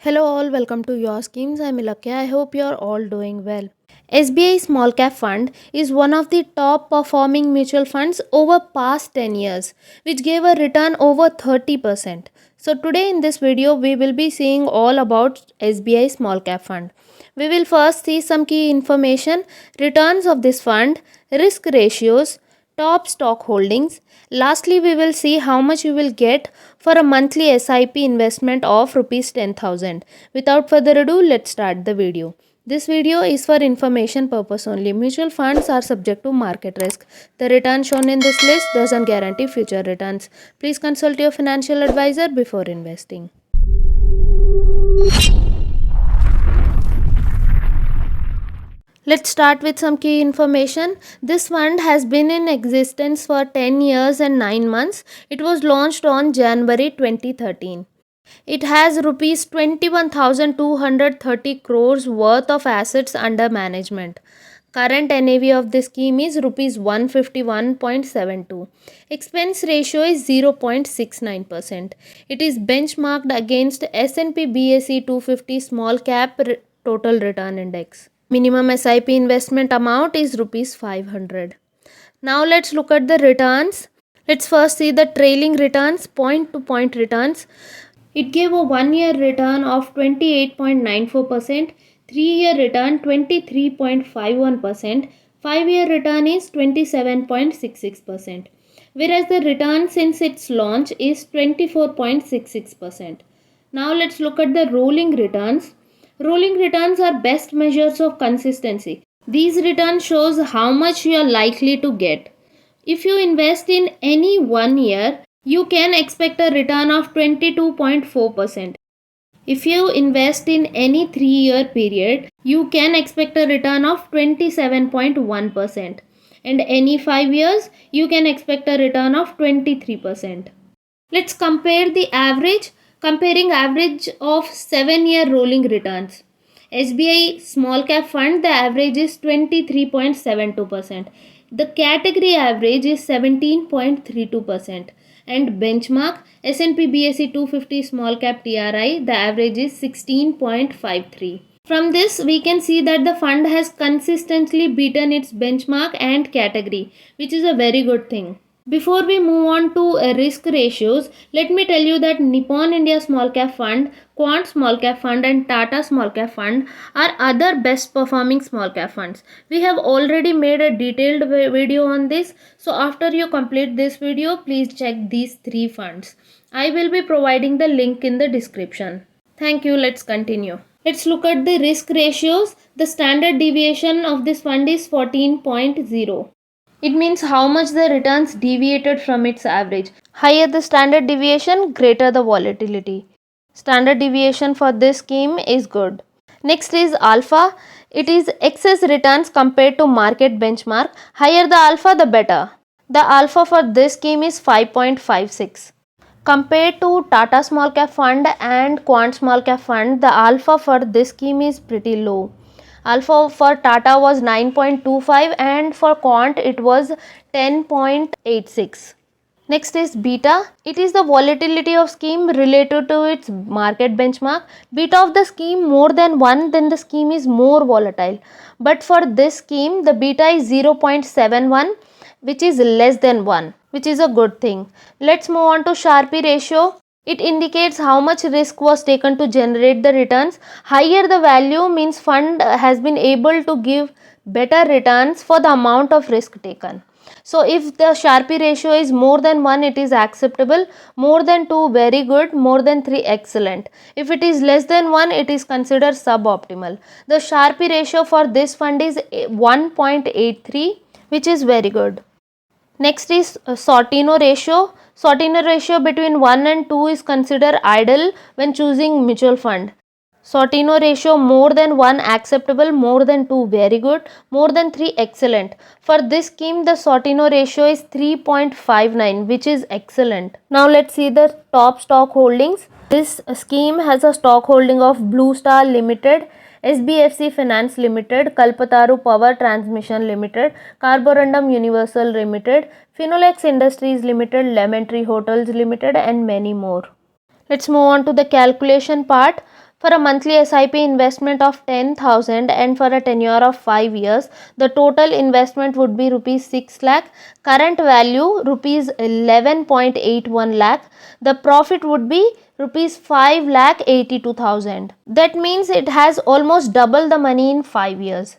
Hello all, welcome to Your Schemes. I'm Ilakya. I hope you are all doing well. SBI Small Cap Fund is one of the top performing mutual funds over past 10 years, which gave a return over 30%. So today in this video, we will be seeing all about SBI Small Cap Fund. We will first see some key information, returns of this fund, risk ratios, top stock holdings. Lastly, we will see how much you will get for a monthly SIP investment of rupees 10,000. Without further ado, let's start the video. This video is for information purpose only. Mutual funds are subject to market risk. The return shown in this list doesn't guarantee future returns. Please consult your financial advisor before investing. Let's start with some key information. This fund has been in existence for 10 years and 9 months. It was launched on January 2013. It has rupees 21,230 crores worth of assets under management. Current NAV of this scheme is rupees 151.72. Expense ratio is 0.69%. It is benchmarked against S&P BSE 250 small cap total return index. Minimum SIP investment amount is rupees 500. Now let's look at the returns. Let's first see the trailing returns, point to point returns. It gave a 1-year return of 28.94%, 3-year return 23.51%, 5-year return is 27.66%, whereas the return since its launch is 24.66%. Now let's look at the rolling returns. Rolling returns are best measures of consistency. These returns shows how much you are likely to get. If you invest in any 1 year, you can expect a return of 22.4%. If you invest in any 3-year period, you can expect a return of 27.1%. And any 5 years, you can expect a return of 23%. Let's compare the average. Comparing average of 7-year rolling returns. SBI Small Cap Fund, the average is 23.72%. The category average is 17.32%. And benchmark S&P BSE 250 Small Cap TRI, the average is 16.53. From this, we can see that the fund has consistently beaten its benchmark and category, which is a very good thing. Before we move on to risk ratios, let me tell you that Nippon India Small Cap Fund, Quant Small Cap Fund and Tata Small Cap Fund are other best performing small cap funds. We have already made a detailed video on this. So after you complete this video, please check these 3 funds. I will be providing the link in the description. Thank you. Let's continue. Let's look at the risk ratios. The standard deviation of this fund is 14.0. It means how much the returns deviated from its average. Higher the standard deviation, greater the volatility. Standard deviation for this scheme is good. Next is alpha. It is excess returns compared to market benchmark. Higher the alpha, the better. The alpha for this scheme is 5.56. Compared to Tata Small Cap Fund and Quant Small Cap Fund, the alpha for this scheme is pretty low. Alpha for Tata was 9.25 and for Quant it was 10.86. Next is beta. It is the volatility of scheme related to its market benchmark. Beta of the scheme more than 1, then the scheme is more volatile. But for this scheme, the beta is 0.71, which is less than 1, which is a good thing. Let's move on to Sharpe ratio. It indicates how much risk was taken to generate the returns. Higher the value means fund has been able to give better returns for the amount of risk taken. So if the Sharpe ratio is more than 1, it is acceptable, more than 2 very good, more than 3 excellent. If it is less than 1, it is considered suboptimal. The Sharpe ratio for this fund is 1.83, which is very good. Next is Sortino ratio. Sortino ratio between 1 and 2 is considered ideal when choosing mutual fund. Sortino ratio more than 1 acceptable, more than 2 very good, more than 3 excellent. For this scheme, the Sortino ratio is 3.59, which is excellent. Now let's see the top stock holdings. This scheme has a stock holding of Blue Star Limited, SBFC Finance Limited, Kalpataru Power Transmission Limited, Carborundum Universal Limited, Finolex Industries Limited, Lemon Tree Hotels Limited and many more. Let's move on to the calculation part. For a monthly SIP investment of 10,000 and for a tenure of 5 years, the total investment would be rupees 6 lakh, current value rupees 11.81 lakh. The profit would be rupees 5 lakh 82,000. That means it has almost double the money in 5 years.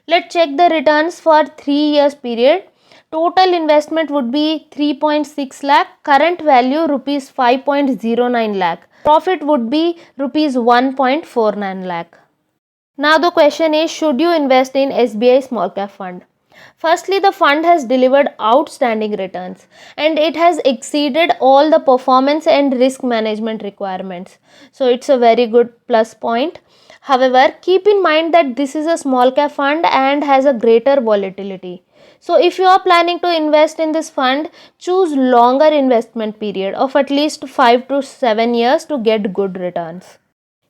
Let's check the returns for 3 years period. Total investment would be 3.6 lakh, current value rupees 5.09 lakh. Profit would be rupees 1.49 lakh. Now the question is, should you invest in SBI small cap fund? Firstly, the fund has delivered outstanding returns and it has exceeded all the performance and risk management requirements. So it's a very good plus point. However, keep in mind that this is a small cap fund and has a greater volatility. So if you are planning to invest in this fund, choose longer investment period of at least 5 to 7 years to get good returns.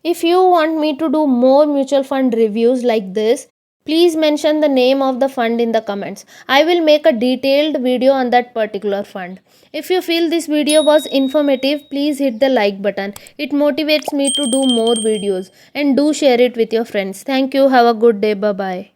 If you want me to do more mutual fund reviews like this, please mention the name of the fund in the comments. I will make a detailed video on that particular fund. If you feel this video was informative, please hit the like button. It motivates me to do more videos, and do share it with your friends. Thank you. Have a good day. Bye bye.